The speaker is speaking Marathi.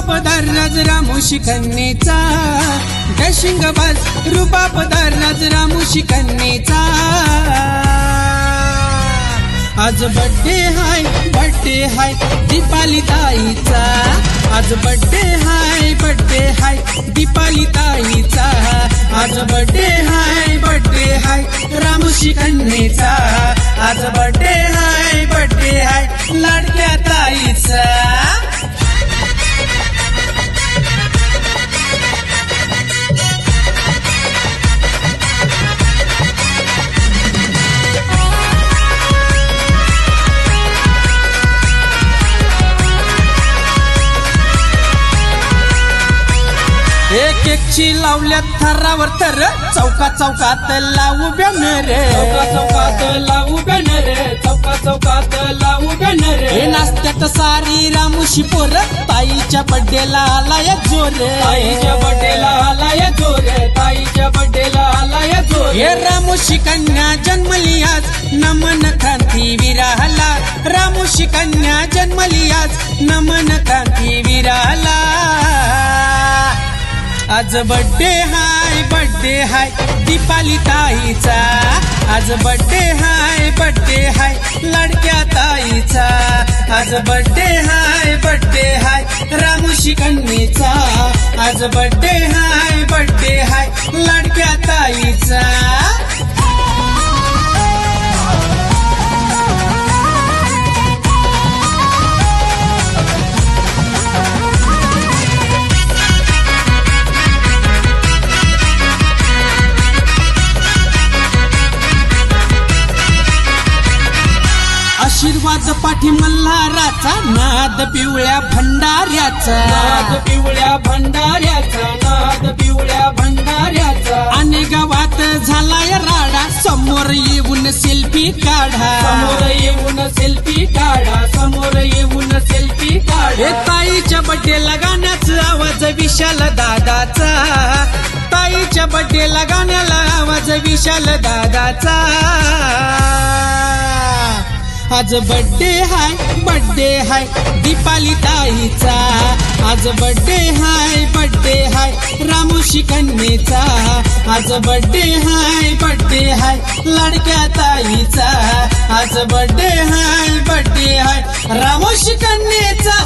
रुबाबदार राज रामोशी कन्येचा डशिंगबाज रुबाबदार राज रामोशी कन्येचा आज बर्थडे हाय दीपाली ताईचा आज बर्थडे हाय दीपाली ताईचा आज बर्थडे हाय रामोशी कन्येचा आज बर्थडे हाय लाडक्या ताईचा एक एकची लावल्यात थरावर थर चौका चौकात लावू बॅनर चौकात लावू बॅनर चौकात लावू बॅनर हे नाचत्यात सारी रामोशी पोर ताईच्या बड्डेला आलाय जोर ताईच्या बड्डेला आलाय जोर ताईच्या बड्डेला आलाय जोर हे रामोशी कन्या जन्मली आज नमन क्रांती वीराला रामोशी कन्या जन्मली आज नमन क्रांती वीराला आज बर्थडे हाय दीपाली ताईचा आज बर्थडे हाय लाडक्या ताईचा आज बर्थडे हाय रामोशी कन्येचा आज बर्थडे हाय लाडक्या ताईचा आशीर्वाद पाठी मल्हाराचा नाद पिवळ्या भंडाऱ्याचा नाद पिवळ्या भंडाऱ्याचा आणि गावात झालाय राडा समोर येऊन सेल्फी काढा समोर येऊन सेल्फी काढा हे ताईच्या बड्डेला गाण्याचा आवाज विशाल दादाचा ताईच्या बड्डेला गाण्याला आवाज विशाल दादाचा आज बर्थडे हाय दीपाली ताईचा आज बर्थडे हाय रामोशी कन्येचा आज बर्थडे हाय लाडक्या ताईचा आज बर्थडे हाय रामोशी कन्येचा